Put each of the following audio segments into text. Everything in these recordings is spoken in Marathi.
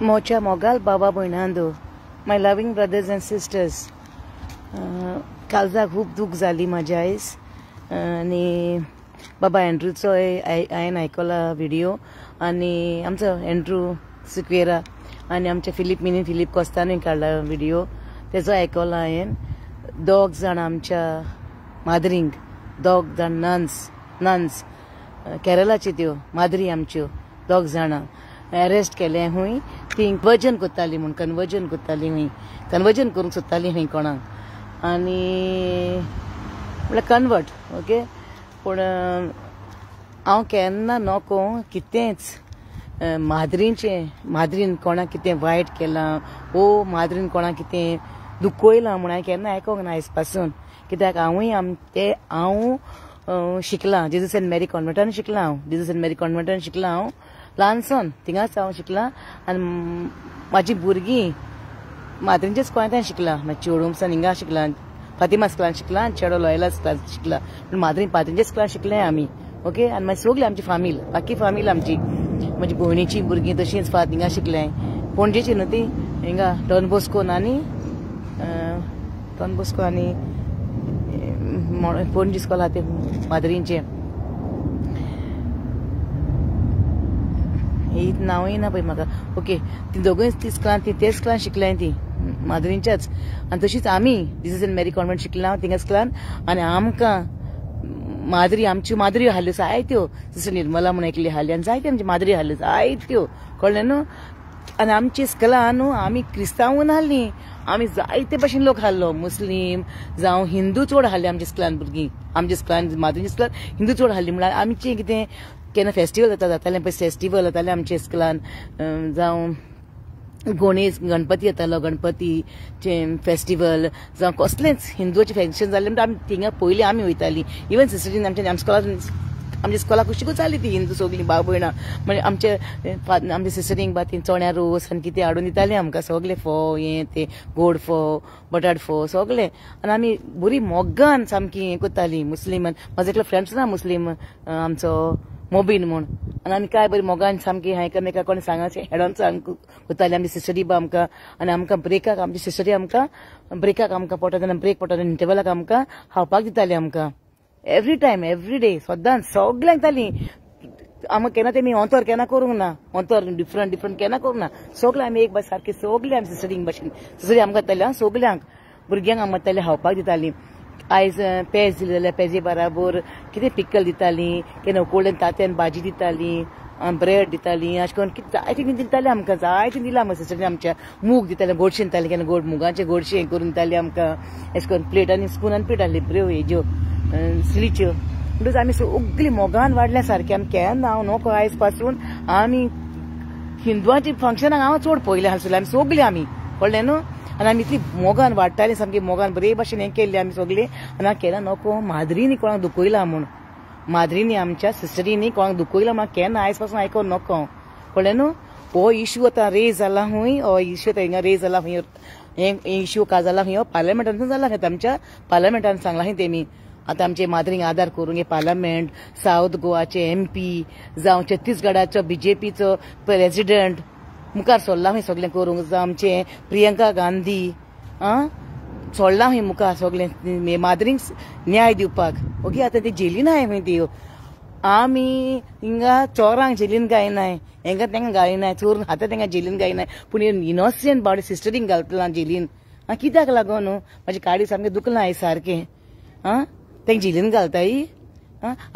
मोच्या मोगाल बाबा भयणांदो, माय लविंग ब्रदर्स एंड सिस्टर्स, काळजाक खूब दूख जाली म्हाज्या आयज. आनी बाबा एंड्रूचो हांवें आयकला व्हिडिओ, आनी आमचो एंड्रू सिक्वेरा आनी आमचे फिलीप कोस्तानूय काडला व्हिडिओ, तेजो आयकला हांवें. 2 जाण आमच्या मादरींक, 2 जाण नन्स केरलाच्यो त्यो मादरी आमच्यो 2 जाणां अरेस्ट केले हुंय. ती कन्वर्जन कोत्ताली म्हूण कन्वर्जन करूंक सोदताली हुंय कोणाक, आनी म्हळ्यार कन्वर्ट. ओके, पूण हांव केन्ना नोको कितेंच मादरीन कोणाक कितें वायट केलां मादरीन कोणाक कितें दुखयलां म्हूण हांवें केन्ना आयकोंक ना आयज पासून. कित्याक हांव शिकलां जेजस एंड मेरी कॉन्व्हेंटान शिकलां हांव ल्हानसून थिंगाच हांव शिकलां. आनी म्हाजी भुरगीं मादरींच्याच कोळ्यांत शिकलां. म्हाजे चेडूं सावन हिंगा शिकलां, फातिमा स्कुलान शिकलां, चेडो लॉयला स्कुलान शिकलां, पूण मादरींच्या स्कुलान शिकलें आमी. ओके, आनी मागीर सगळीं आमची बाकी फामील आमची, म्हजी भयणीची भुरगीं तशींच हिंगा शिकलें. पणजेची न्हू ती, हिंगा डॉन बॉस्को आनी पणजी स्कूल आहा ते मादरींचे. नांवय ना पळय म्हाका. ओके, ती दोगूय तेच स्कुलान शिकलें ती मादरींच्याच. आनी तशीच आमी जीसस एंड मेरी कॉन्व्हेंट शिकलां थिंगा स्कुलान. आनी आमकां आमच्यो मादऱ्यो हाल्ल्यो जायत्यो, सिस्टर निर्मला म्हूण एकली हाल्ली, आनी जायत्यो आमच्यो मादऱ्यो हाल्ल्यो जायत्यो, कळ्ळें न्हू. आनी आमचे स्कुलान न्हू आमी क्रिस्तांवूय हाल्लीं, आमी जायते भशेन लोक हाडलो, मुस्लीम जावं हिंदू चड हाडले आमच्या स्कुलान भुरगीं. आमच्या स्कुलान मादरींच्या स्कुलान हिंदू चड हाडली. म्हळ्यार आमचें कितें केन्ना फेस्टिवल जातालें पळय, फेस्टिवल जातालें आमच्या स्कुलान, जावं गणपती येतालो, गणपतीचें फेस्टिवल जावं कसलेंच हिंदूचें फंक्शन जालें म्हणटा आमी थिंगा पयलीं आमी वयतालीं. इवन सिस्टरीन आमच्या स्कुलाक कशी जाली ती हिंदू सगळीं भाव भयणां. म्हणजे आमच्या सिस्टरींक बातीन चण्या रोस आनी कितें हाडून दितालीं आमकां सगळें फोव, हें तें गोड फोव, बटाट फोव सगळें. आनी आमी बरी मोगान सामकी हें करतालीं. मुस्लीम म्हाजो एकलो फ्रेंड ना मुस्लीम, आमचो मोबीन म्हूण, आनी आमी काय बरी मोगान सामकी एकामेकाक कोणी सांगाचें हेडोन सांग करतालीं आमची सिस्टरी बा आमकां. आनी आमकां ब्रेकाक आमची सिस्टरी आमकां पडटा तेन्ना ब्रेक पडटा तेन्ना इंटरवलाक आमकां खावपाक दितालीं आमकां. एवरी टायम एवरी डे सदांच सगळ्यांक दितालीं. आमकां केन्ना तेमी ऑंतोर केन्ना करूंक ना, ऑंतोर डिफरंट केन्ना करूंक ना. सगळें आमी एक भास सारकी सगळीं आमी सिस्टरींक भाशेन सिस्टरी आमकां दितालीं. सगळ्यांक भुरग्यांक आमकां दितालीं खावपाक दितालीं. आयज पेज दिलें जाल्यार पेजे बराबर कितें पिकल दितालीं, केन्ना उकडलें तांतयान भाजी दितालीं, ब्रेड दितालीं, अशें करून कितें जायतें कितें दितालीं आमकां. जायतें दिलां आमकां सिस्टरीन आमच्या. मूग दितालें, गोडशें दितालीं, केन्ना मुगाचें गोडशें करून दितालीं आमकां. अशें करून प्लेटांनी स्पुनान पिटालीं बऱ्यो हेज्यो स्टिलीच्यो. म्हणटच आमी सगळीं मोगान वाडल्या सारकें. आमी केन्ना हांव नको आयज पासून आमी हिंदुआंची फंक्शनाक हांव चड पयलें आसलें. आमी सगळीं आमी कळ्ळें न्हू. आनी आमी इतली मोगान वाडटालीं सामकी मोगान बरे भशेन हें केल्लें आमी सगळीं. आनी हांव केन्ना नको मादरींनी कोणाक दुखयलां म्हूण, मादरींनी आमच्या सिस्टरींनी कोणाक दुखयलां म्हूण केन्ना आयज पासून आयकोन नको, कळ्ळें न्हू. हो इश्यू आतां रेज जाला हुंय, हो इश्यू आतां हिंगा रेज जाला हुंय, हें इश्यू का जाला हुंय, पार्लमेंटान जाला खंय आमच्या पार्लमेंटान सांगलां खंय तेमी. आतां आमचे मादरींक आदार करूंक हे पार्लमेंट, सावथ गोवाचे MP जावं छत्तीसगडाचो BJPचो प्रेसिडेंट मुखार सोडलां खंय सगळें करूंक, जावं आमचे प्रियंका गांधी सोडलां खंय मुखार सगळें मादरींक न्याय दिवपाक. ओके, आतां ती जेलीन आहाय खंय त्यो. आमी हिंगा चोरांक जेलीन गायनाय, हेंका तेंका घालिनाय, चोरून हाता तेंका जेलीन गायनाय, पूण इनोसेंट बावडे सिस्टरींक घालतलां जेलीन. कित्याक लागून म्हाजी काडी सामकें दुखलां आयज सारकें. तेंका जेलीन घालताय.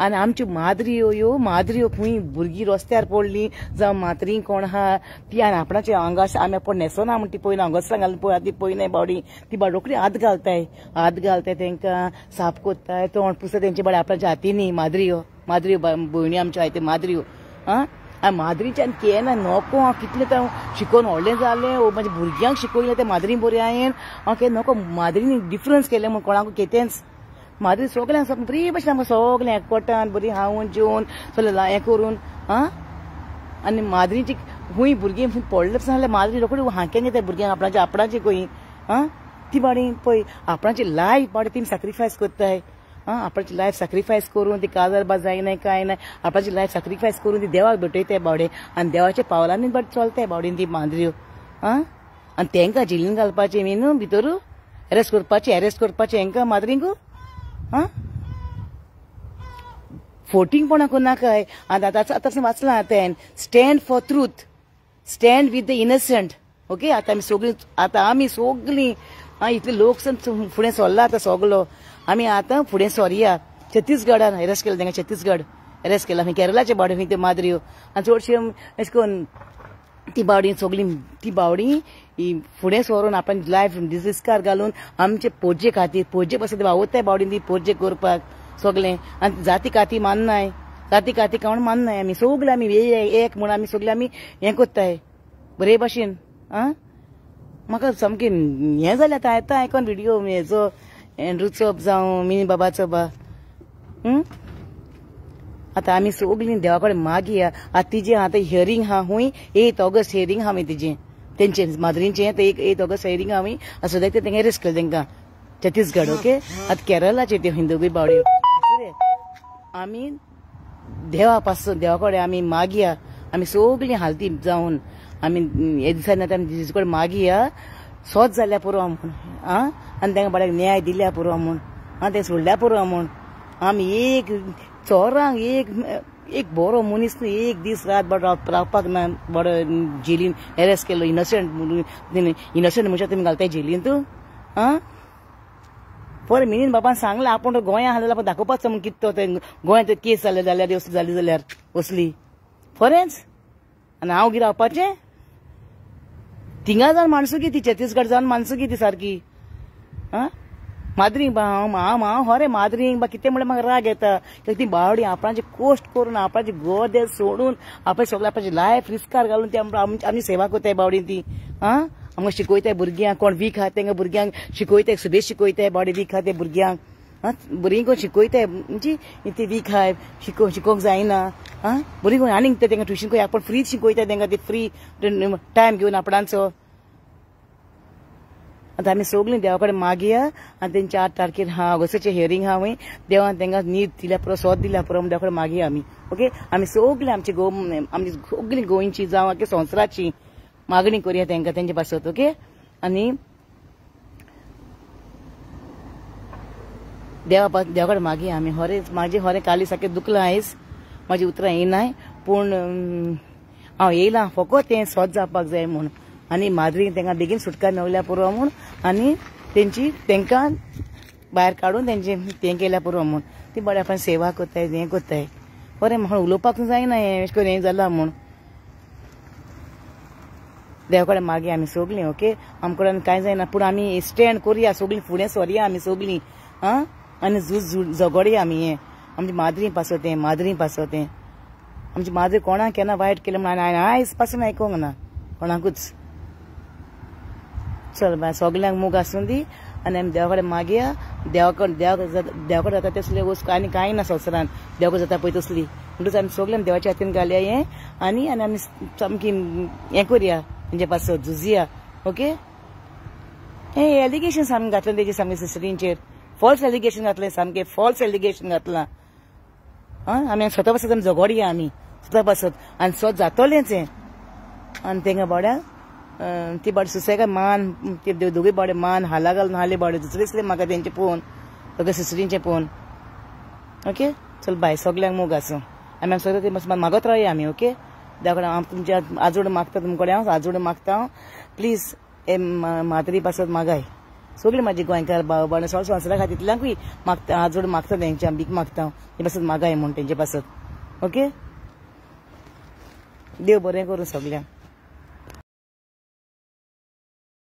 आनी आमच्यो मादऱ्यो खंय भुरगीं रस्त्यार पडलीं, जावं मादरीं कोण आहा ती आनी आपणाचे आंगास आमी पड न्हेसोना म्हण ती पयलीं आंगासरां घालून पळय ती पळय बावडी ती बाड रोखडी हात घालताय तेंकां साफ कोत्ताय, तोंड पुसता तेंचे बाड आपणाच्या हातींनी. मादऱ्यो भयणी आमच्यो आहाय त्यो मादऱ्यो. आनी मादरीच्यान केन्ना नको हांव कितलें शिकोवन व्हडलें जालें, म्हाज्या भुरग्यांक शिकयलें तें मादरी बरें हांवें. हांव केन्ना नको मादरींनी डिफरन्स केलें म्हूण कोणाकूय केतेंच. मादरी सगळ्यांक सामकें बरी भशेन आमकां सगळें एकवटान बरी हावून जेवन सगळें हें करून. आनी मादरीची खूंय भुरगीं पडलें जाल्यार मादरी रोखडी हांकेन येता भुरग्यांक आपणाची खंय. ती बाडी पळय आपणाची लायफ बाडी ती सॅक्रिफायस करताय. आपणाची लायफ सॅक्रिफायस करून ती काजरबाज जायनाय काय नाही आपणाची लायफ सॅक्रिफायस करून ती देवाक भेटयताय बावडे आनी देवाच्या पावलांनी बट चलताय बावडेन ती मांद्र्यो आनी तेंकां जेलीन घालपाचें न्हू भितर अरेस्ट करपाचें हेंकां माद्रींक फोटिंगपणां करनाकाय आनी आतां वाचलां हांवें stand for truth stand with the innocent okay आतां आमी सगळीं इतले लोक फुडें सरला आतां सगलो आमी आतां फुडें सरया छत्तीसगडान अरेस्ट केला तेंकां छत्तीसगड अरेस्ट केला खंय केरलाचे बावडे खंय त्यो माद्र्यो आनी चडशे अशें करून ती बावडी सगळी ती बावडी फुडें सरून आपण लायफ रिस्कार घालून आमचे पोरजे खातीर पोरजे पासून वावरताय बावडीन ती पोरजे करपाक सगळें आनी जाती काती माननाय जाती काती कावण माननाय आमी सगळे आमी एक म्हूण आमी सगळे आमी हें कोत्ताय बरे भाशेन म्हाका सामकें हें जालें आतां येता आयकोन व्हिडियो हेचो एंड्रूचो जावं मिनी बाबाचो बा आतां आमी सगळीं देवा कडेन मागया आतां तिजें आतां हियरींग आहा हूंय 8 ऑगस्ट हियरींग आहा तिजें तेंचे माद्रींचें 8 ऑगस्ट हियरींग आहा हूंय सो ते तेंगे अरेस्ट केलें तेंकां छत्तीसगड ओके आतां केरलाचे त्यो हिंदूबी बावड्यो आमी देवा पासून देवा कडेन आमी मागया आमी सगळीं हालती जावन आमी हे दिसांनी आतां आमी तिजे कडेन मागया सोच जाल्यार पुरो म्हूण आनी तेंकां बाळाक न्याय दिल्या पुरो म्हूण तें सोडल्या पुरो म्हूण आमी एक चोरांक एक बरो मनीस न्हू एक दीस रात बरो रावपाक ना बरो जेलीन अरेस्ट केलो इनोसंट मनशां तुमी घालताय जेलीन तूं पर मिनीन बाबान सांगलां आपूण गोंयां आहा जाल्यार दाखोवपाचो म्हूण कितें तो गोंयांत केस जाली जाल्यार वसली फॉरेन्स आनी हांव कितें रावपाचें थिंगा जावन माणसू किती छत्तीसगड जावन माणसू किती सारकी माद्रींक हांव हरे माद्रींक कितें म्हणल्यार म्हाका राग येता कित्याक ती बावडी आपणाची कोश्ट करून आपणाची गोदे सोडून आपणे सगळें आपणाची लायफ रिस्कार घालून ती आमची सेवा करताय बावडी ती आमकां शिकयताय भुरग्यांक कोण वीक आहा तेंकां भुरग्यांक शिकयताय सुबेज शिकयताय बावडी वीक आहा ते भुरग्यांक भुरगीं कोण शिकयताय म्हणजे ती वीक आहाय शिकोवंक जायना भुरगीं कोण आनीक तेंकां ट्युशन खंय आपण फ्री शिकयताय तेंकां ती फ्री टायम घेवन आपणाचो आतां आमी सगळीं देवा कडेन मागया आनी तेंचे 8 तारखेर ऑगस्टाचें हियरींग आहा हूंय देवान तेंकां न्हीद दिल्या पुरो सोद दिल्या पुरो देवा कडेन मागया आमी ओके आमी सगळीं आमची सगळीं गोंयची जावं की संवसाराची मागणी करुया तेंकां तेंचे पासत ओके आनी देवा कडेन मागया आमी म्हाजें खरें काली सारकें दुखलां आयज म्हाजी उतरां येयनाय पूण हांव येयलां फकत हें सोद जावपाक जाय म्हूण आनी माद्रीक तेंकां बेगीन सुटका मेळल्या पुरो म्हूण आनी तेंकां भायर काडून तेंचे हें केल्या पुरो म्हूण ती बरें आपण सेवा कोत्ताय हें कोत्ताय बरें म्हाका उलोवपाक जायना हें अशें करून हें जालां म्हूण देवा कडेन मागया आमी सगळीं ओके आमचे कडेन कांय जायना पूण आमी स्टँड करुया सगळीं फुडें सरया आमी सगळीं आनी झगडया आमी हें आमची माद्री पासत तें आमची माद्री कोणाक केन्ना वायट केलें म्हूण आयज पासून आयकोंक ना कोणाकूच चल बाय सगल्यांक मोग आसूं दी आनी आमी देवा कडेन मागया देवा कडेन जाता तसले वस्तू आनी कांय ना संवसारांत देवा कडेन जाता पळय तसली म्हणटूच आमी सगळें देवाच्या हातीन घालया हें आनी आमी सामकी हें करया तेंचे पासत झुजया ओके हें एलिगेशन सामकें घातलें तेजे सामकें सिस्टरींचेर फॉल्स एलिगेशन घातलें सामकें फॉल्स एलिगेशन घातलां आमी स्वता पासत आमी झगडया आमी स्वता पासत आनी स्वत जातलेंच हें आनी तेंकां बावड्याक ती बावडी सुसेगाद मान ते दोगूय बावडे मान हाला घालून हाले बावडे दुसरे म्हाका तेंचे पळोवन सगळे सिस्टरींचे पळोवन ओके चल बाय सगल्यांक मोग आसूं आमी सगळे ते मागत रावया आमी ओके देवा कडेन हांव तुमच्या आजोड मागता तुमचे कडेन हांव आजोड मागता प्लीज हे माद्री पासत मागाय सगळीं म्हाजी गोंयकार भाव भयण सगळे संवसारा खातीरल्याकूय मागता आजोड मागता तेंच्या भीक मागता हे पासत मागाय म्हूण तेंचे पासत ओके देव बरें करूं सगल्यांक